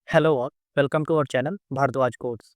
Hello और welcome to our channel Bhardwaj codes.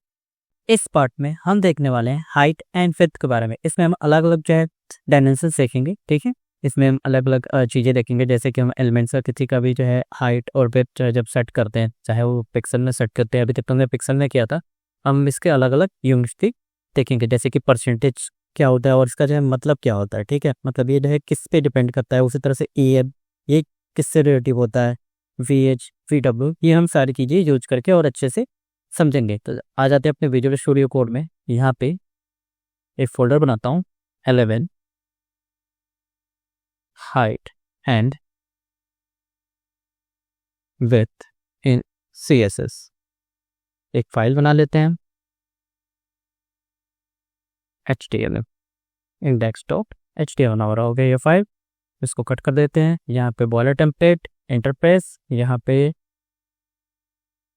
इस part में हम देखने वाले हैं हाइट एंड विड्थ के बारे में। इसमें हम अलग अलग जो है डायमेंशंस देखेंगे, ठीक है। इसमें हम अलग अलग चीज़ें देखेंगे, जैसे कि हम एलिमेंट्स का किसी का भी जो है हाइट और विड्थ जो है जब सेट करते हैं, चाहे वो पिक्सल में सेट करते हैं, अभी तक तो हमने पिक्सल में किया था। हम इसके अलग अलग यूनिट्स भी देखेंगे, जैसे कि परसेंटेज क्या होता है और इसका जो है मतलब क्या होता है, ठीक है। मतलब ये जो है किस पे डिपेंड करता है। उसी तरह से AM ये किससे रिलेटिव होता है, VH VW, ये हम सारी चीज़ें यूज करके और अच्छे से समझेंगे। तो आ जाते हैं अपने विजुअल स्टूडियो कोड में। यहाँ पे एक फोल्डर बनाता हूँ, 11 height and with in CSS। एक फाइल बना लेते हैं, HTML index.html बना हो रहा हो गया ये फाइल। इसको कट कर देते हैं। यहाँ पे बॉयलर टेम्पलेट इंटरप्रेस, यहाँ पे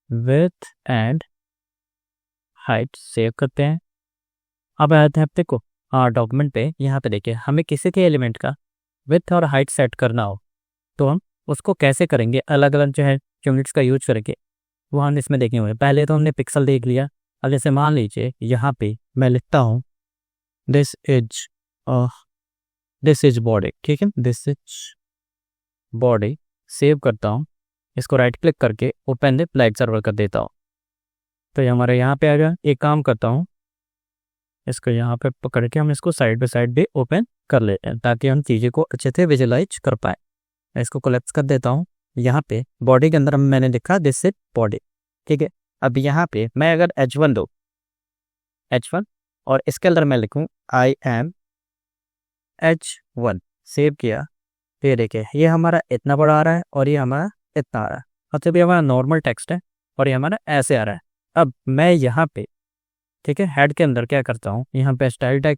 विथ एंड हाइट सेव करते हैं। अब आते हैं अपने को डॉक्यूमेंट पे। यहाँ पे देखिए, हमें किसी के एलिमेंट का विथ और हाइट सेट करना हो तो हम उसको कैसे करेंगे, अलग अलग जो है यूनिट्स का यूज करके, वो हम इसमें देखे हुए हैं। पहले तो हमने पिक्सल देख लिया। अब जैसे मान लीजिए यहाँ पे मैं लिखता हूँ दिस इज बॉडी, ठीक है, दिस इज बॉडी। सेव करता हूँ, इसको राइट क्लिक करके ओपन द फ्लैग सर्वर कर देता हूँ, तो ये हमारे यहाँ पे आ गया। एक काम करता हूँ, इसको यहाँ पे पकड़ के हम इसको साइड बाई साइड भी ओपन कर लेते हैं, ताकि हम चीज़ें को अच्छे से विजुलाइज कर पाए। मैं इसको कोलेप्स कर देता हूँ। यहाँ पे बॉडी के अंदर मैंने लिखा दिस इज बॉडी, ठीक है। अब यहाँ पे मैं अगर H1 दो, H1, और इसके अंदर मैं लिखूँ I am H1, सेव किया, तो ये देखिए ये हमारा इतना बड़ा आ रहा है और ये हमारा इतना आ रहा है। मतलब ये हमारा नॉर्मल टेक्स्ट है और ये हमारा ऐसे आ रहा है। अब मैं यहाँ पे, ठीक है, हेड के अंदर क्या करता हूँ, यहाँ पे स्टाइल टैग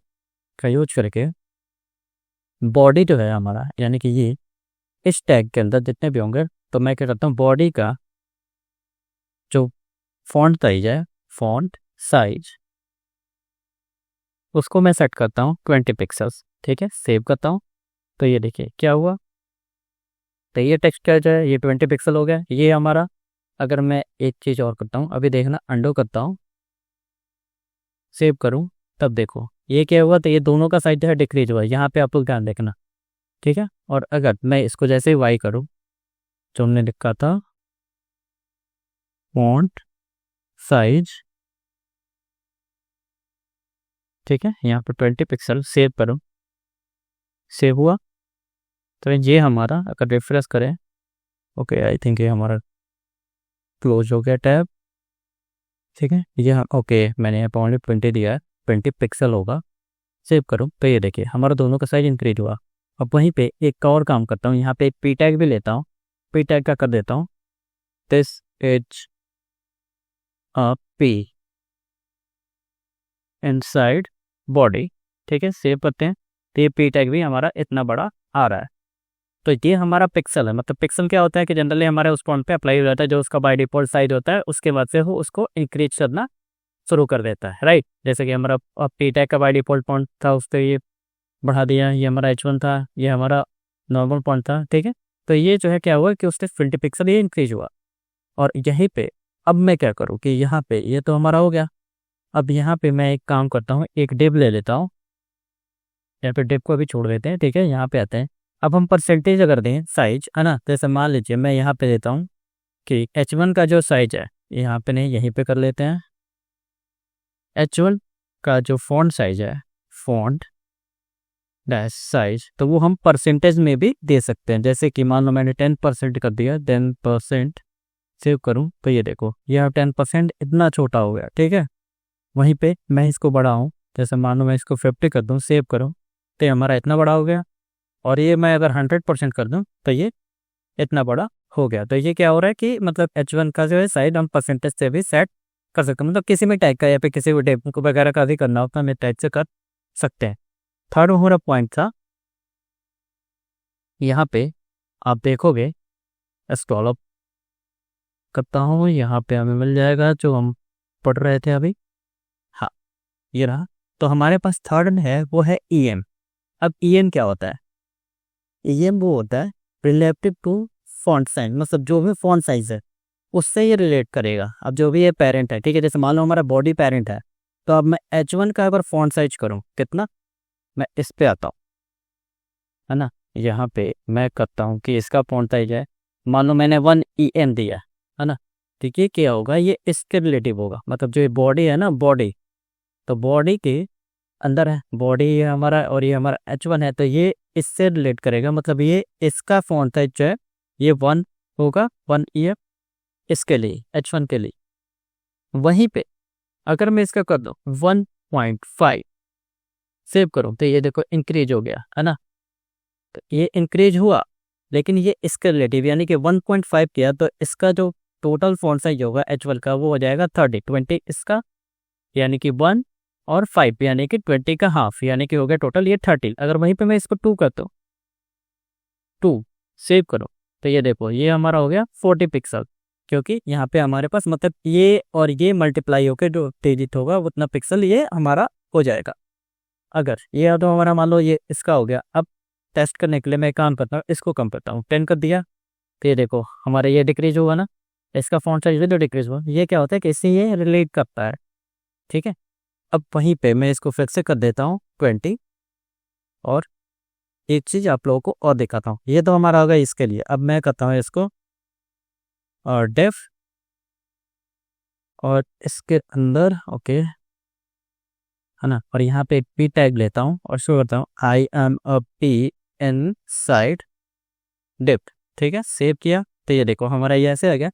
का यूज करके बॉडी जो है हमारा, यानी कि ये इस टैग के अंदर जितने भी होंगे, तो मैं क्या करता हूँ, बॉडी का जो फॉन्ट साइज है, फॉन्ट साइज, उसको मैं सेट करता हूँ 20 पिक्सल्स, ठीक है। सेव करता हूँ, तो ये देखिए क्या हुआ, तो ये टेक्स्ट क्या जो है ये 20 पिक्सल हो गया ये हमारा। अगर मैं एक चीज़ और करता हूँ, अभी देखना, अंडो करता हूँ, सेव करूँ, तब देखो ये क्या हुआ, तो ये दोनों का साइज जो है डिक्रीज हुआ है। यहाँ पे आप लोग ध्यान देखना, ठीक है। और अगर मैं इसको जैसे ही वाई करूँ, जो हमने लिखा था फॉन्ट साइज, ठीक है, यहाँ पर 20 पिक्सल, सेव करूँ, सेव हुआ, तो ये हमारा अगर रिफ्रेश करें, ओके, आई थिंक ये हमारा क्लोज हो गया टैब, ठीक है। ये ओके, मैंने यहाँ पर ओनली 20 दिया है, 20 पिक्सल होगा। सेव करूँ, तो ये देखिए हमारा दोनों का साइज इंक्रीज हुआ। अब वहीं पे एक और काम करता हूँ, यहाँ पे एक पी टैग भी लेता हूँ। पी टैग का कर देता हूँ this is P inside body, ठीक है। सेव करते हैं, तो ये पी टैग भी हमारा इतना बड़ा आ रहा है। तो ये हमारा पिक्सल है। मतलब पिक्सल क्या होता है कि जनरली हमारे उस पॉइंट पे अप्लाई हो जाता है, जो उसका बाय डिफॉल्ट साइज होता है, उसके बाद से वो उसको इंक्रीज करना शुरू कर देता है, राइट। जैसे कि हमारा पी टैग का बाय डिफॉल्ट पॉइंट था, उसको ये बढ़ा दिया, ये हमारा H1 था, ये हमारा नॉर्मल पॉइंट था, ठीक है। तो ये जो है क्या हुआ कि उसके 20 पिक्सल ये इंक्रीज हुआ। और यहीं पे अब मैं क्या करूँ कि यहाँ पे ये तो हमारा हो गया। अब यहाँ पे मैं एक काम करता हूँ, एक डिव ले लेता हूँ, यहाँ पे डिव को अभी छोड़ देते हैं, ठीक है। यहाँ पे आते हैं, अब हम परसेंटेज अगर दें साइज, है ना, जैसे मान लीजिए मैं यहाँ पे देता हूँ कि H1 का जो साइज है, यहाँ पे नहीं, यहीं पे कर लेते हैं, H1 का जो फॉन्ट साइज है, फॉन्ट डैश साइज, तो वो हम परसेंटेज में भी दे सकते हैं। जैसे कि मान लो मैंने 10% कर दिया, 10%, सेव करूं, तो ये देखो यह 10% इतना छोटा हो गया, ठीक है। वहीं पे मैं इसको बढ़ाऊं, जैसे मान लो मैं इसको 50 कर दूं, सेव करूं, तो ये हमारा इतना बड़ा हो गया। और ये मैं अगर 100% कर दूं, तो ये इतना बड़ा हो गया। तो ये क्या हो रहा है कि मतलब H1 का जो है साइज हम परसेंटेज से भी सेट कर सकते हैं। मतलब किसी भी टाइप का या फिर किसी भी टाइप को वगैरह का भी करना होता है, हम टाइप से कर सकते हैं। थर्ड हमारा पॉइंट था, यहाँ पे आप देखोगे, स्क्रॉल अप करता हूँ, यहाँ पे हमें मिल जाएगा जो हम पढ़ रहे थे अभी, हाँ ये रहा। तो हमारे पास थर्ड है, वो है EM। अब EM क्या होता है, EM वो होता है रिलेटिव टू फॉन्ट साइज, मतलब जो भी फॉन्ट साइज है उससे ये रिलेट करेगा। अब जो भी ये पेरेंट है, ठीक है, जैसे मान लो हमारा बॉडी पेरेंट है, तो अब मैं H1 का अगर फॉन्ट साइज करूँ कितना, मैं इस पे आता हूँ, है ना, यहाँ पे मैं करता हूँ कि इसका फॉन्ट साइज है, मान लो मैंने 1 EM दिया है ना, ठीक है, क्या होगा, ये इसके रिलेटिव होगा, मतलब जो ये बॉडी है ना, बॉडी, तो बॉडी के अंदर है, बॉडी ये हमारा और ये हमारा H1 है, तो ये इससे रिलेट करेगा, मतलब ये इसका फॉन्ट साइज जो है ये 1 होगा, 1 EM इसके लिए, H1 के लिए। वहीं पे अगर मैं इसका कर दूँ 1.5 सेव करूँ, तो ये देखो इंक्रीज हो गया, है ना, तो ये इंक्रीज हुआ, लेकिन ये इसके रिलेटिव यानी कि 1.5 किया, तो इसका जो टोटल फॉन्ट साइज होगा H1 का वो हो जाएगा 20 इसका, यानी कि 1 और 5 यानी कि 20 का हाफ, यानी कि हो गया टोटल ये 30। अगर वहीं पे मैं इसको 2 करता हूँ, 2 सेव करो, तो ये देखो ये हमारा हो गया 40 पिक्सल, क्योंकि यहाँ पे हमारे पास मतलब ये और ये मल्टीप्लाई होकर जो डिजिट होगा उतना पिक्सल ये हमारा हो जाएगा। अगर ये तो हमारा मान लो ये इसका हो गया, अब टेस्ट करने के लिए मैं काम करता हूँ, इसको कम करता हूँ, 10 कर दिया, तो ये देखो हमारा ये डिक्रीज हुआ ना, इसका फॉन्ट साइज जो डिक्रीज हुआ, ये क्या होता है कि इससे ये रिलेट करता है, ठीक है। अब वहीं पे मैं इसको फिर से कर देता हूँ 20, और एक चीज़ आप लोगों को और दिखाता हूँ, ये तो हमारा होगा इसके लिए। अब मैं करता हूँ इसको और डेफ, और इसके अंदर ओके, है ना, और यहाँ पे पी टैग लेता हूँ और शो करता हूँ I am a P in side depth, ठीक है, सेव किया, तो ये देखो हमारा ये ऐसे आ गया।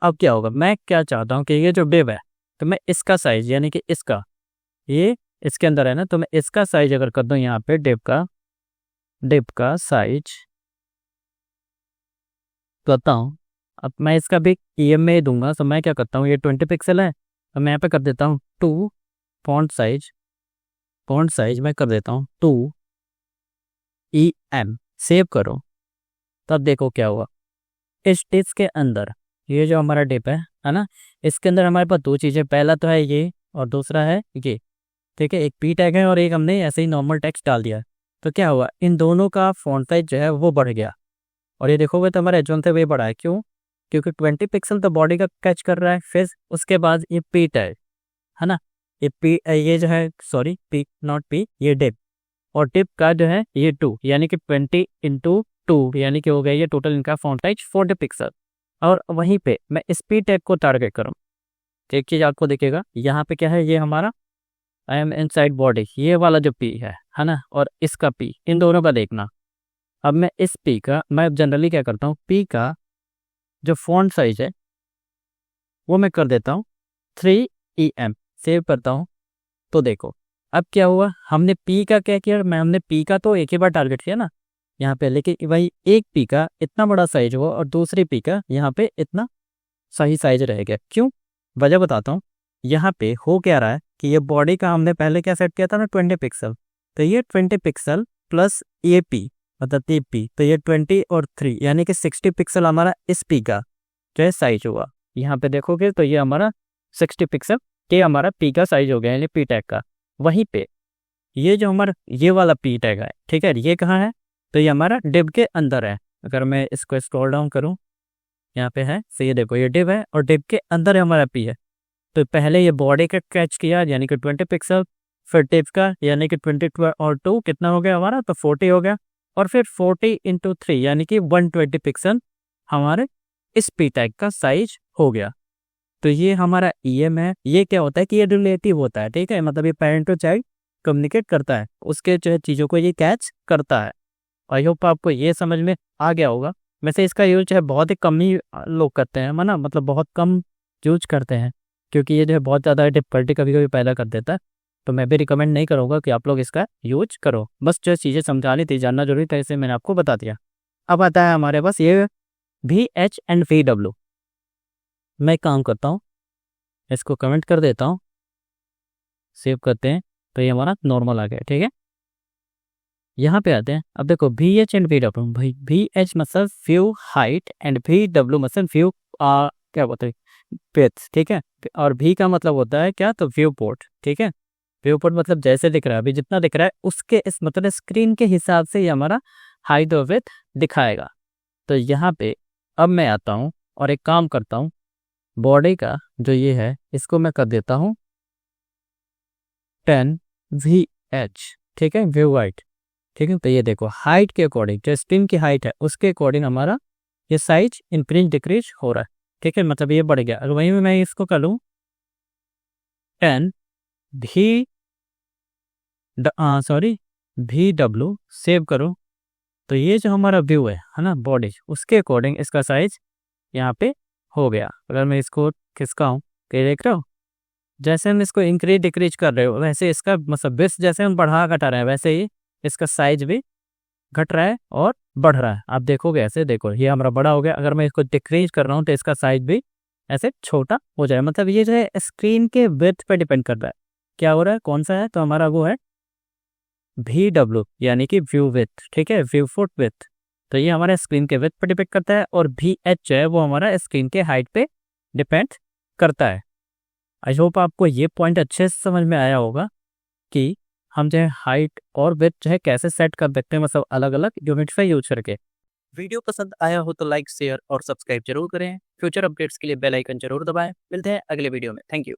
अब क्या होगा, मैं क्या चाहता हूँ कि ये जो डिव है, तो मैं इसका साइज यानी कि इसका, ये इसके अंदर है ना, तो मैं इसका साइज अगर कर दूँ यहाँ पे डिव का साइज करता हूँ। अब मैं इसका भी EM में दूंगा, तो मैं क्या करता हूँ, ये 20 पिक्सल है, तो मैं यहाँ पे कर देता हूँ 2 फॉन्ट साइज मैं कर देता हूँ 2 EM, सेव करो, तब देखो क्या हुआ। इस डिस्क के अंदर ये जो हमारा डिप है ना, इसके अंदर हमारे पास 2 चीज़ें, पहला तो है ये और दूसरा है ये, ठीक है, एक पी टैग है और एक हमने ऐसे ही नॉर्मल टेक्स्ट डाल दिया। तो क्या हुआ, इन दोनों का फॉन्ट साइज जो है वो बढ़ गया, और ये देखोगे तो हमारा H1 से वे बढ़ा है, क्यों, क्योंकि 20 पिक्सल तो बॉडी का कैच कर रहा है, फिर उसके बाद ये पी टैग है ना, ये जो है, सॉरी पी नॉट पी, ये डिप, और डिप का जो है ये 2, यानी कि 20 × 2 यानी कि हो गया ये टोटल इनका फॉन्ट साइज 40 पिक्सल। और वहीं पे मैं इस पी टैग को टारगेट करूँ, तो एक चीज़ आपको दिखेगा यहाँ पे क्या है, ये हमारा आई एम इनसाइड बॉडी, ये वाला जो पी है ना, और इसका पी, इन दोनों का देखना। अब मैं इस पी का, मैं जनरली क्या करता हूँ, पी का जो फॉन्ट साइज है वो मैं कर देता हूँ 3 EM, सेव करता हूँ, तो देखो अब क्या हुआ, हमने पी का क्या किया, हमने पी का तो एक ही बार टारगेट किया ना यहाँ पे, लेकिन भाई एक पी का इतना बड़ा साइज हुआ और दूसरी पी का यहाँ पे इतना सही साइज रह गया, क्यों, वजह बताता हूँ। यहाँ पे हो क्या रहा है कि ये बॉडी का हमने पहले क्या सेट किया था ना 20 पिक्सल, तो ये 20 पिक्सल प्लस ये पी मतलब ये पी, तो ये 20 और 3 यानी कि 60 पिक्सल हमारा इस पी का जो है साइज हुआ। यहाँ पे देखोगे तो ये हमारा 60 पिक्सल के हमारा पी का साइज हो गया, यानी पी टैग का। वहीं पे ये जो हमारा ये वाला पी टैग है, ठीक है, ये कहाँ है, तो ये हमारा डिव के अंदर है। अगर मैं इसको स्क्रॉल डाउन करूँ, यहाँ पे है, तो ये देखो ये डिव है और डिव के अंदर हमारा पी है। तो पहले ये बॉडी का कैच किया यानी कि 20 पिक्सल, फिर डिव का यानी कि 20 और 2 कितना हो गया हमारा, तो 40 हो गया, और फिर 40 × 3 यानी कि 120 पिक्सल हमारे इस पी टैग का साइज हो गया। तो ये हमारा EM है। ये क्या होता है कि ये रिलेटिव होता है, ठीक है, मतलब ये पेरेंट टू चाइल्ड कम्युनिकेट करता है, उसके जो है चीज़ों को ये कैच करता है। आई होप आपको ये समझ में आ गया होगा। वैसे इसका यूज जो है बहुत ही कम ही लोग करते हैं, है ना, मतलब बहुत कम यूज करते हैं, क्योंकि ये जो है बहुत ज़्यादा डिफिकल्टी कभी कभी पैदा कर देता है। तो मैं भी रिकमेंड नहीं करूँगा कि आप लोग इसका यूज करो। बस जो चीज़ें समझानी थी, जानना जरूरी था, इसे मैंने आपको बता दिया। अब आता है हमारे पास ये VH एंड VW। मैं काम करता हूँ, इसको कमेंट कर देता हूँ, सेव करते हैं, तो ये हमारा नॉर्मल आ गया, ठीक है। यहाँ पे आते हैं, अब देखो VH एंड VW, भाई VH मतलब व्यू हाइट एंड VW मतलब व्यू क्या बोलते हैं विड्थ, ठीक है, और V का मतलब होता है क्या, तो व्यू पोर्ट, ठीक है। व्यू पोर्ट मतलब जैसे दिख रहा है, अभी जितना दिख रहा है उसके इस मतलब स्क्रीन के हिसाब से ये हमारा हाइट और विड्थ दिखाएगा। तो यहाँ पे अब मैं आता हूँ और एक काम करता हूँ, बॉडी का जो ये है इसको मैं कर देता हूँ 10 VH, ठीक है, व्यू हाइट। ठीक है, तो ये देखो हाइट के अकॉर्डिंग, जो स्क्रीन की हाइट है उसके अकॉर्डिंग हमारा ये साइज इंक्रीज डिक्रीज हो रहा है। ठीक है, मतलब ये बढ़ गया। अगर वहीं में मैं इसको कर लूँ 10VW सेव करो, तो ये जो हमारा व्यू है ना बॉडी, उसके अकॉर्डिंग इसका साइज यहाँ पे हो गया। अगर मैं इसको खिसकाऊँ तो ये देख रहे हो, जैसे हम इसको इंक्रीज डिक्रीज कर रहे हो वैसे इसका मतलब बेस जैसे हम बढ़ा घटा रहे हैं वैसे ही इसका साइज भी घट रहा है और बढ़ रहा है। आप देखोगे ऐसे, देखो ये हमारा बड़ा हो गया। अगर मैं इसको डिक्रीज कर रहा हूँ तो इसका साइज भी ऐसे छोटा हो जाए। मतलब ये जो है स्क्रीन के विड्थ पे डिपेंड कर रहा है क्या हो रहा है, कौन सा है। तो हमारा वो है VW यानी कि व्यू विड्थ, ठीक है, व्यू फुट विड्थ। तो ये हमारे स्क्रीन के विड्थ पे डिपेंड करता है और VH जो है वो हमारा स्क्रीन के हाइट पे डिपेंड करता है। आई होप आपको ये पॉइंट अच्छे से समझ में आया होगा कि हम जो है हाइट और विड्थ जो है कैसे सेट कर सकते हैं, मतलब अलग अलग यूनिट पे यूज करके। वीडियो पसंद आया हो तो लाइक शेयर और सब्सक्राइब जरूर करें। फ्यूचर अपडेट्स के लिए बेल आइकन जरूर दबाएं। मिलते हैं अगले वीडियो में। Thank you.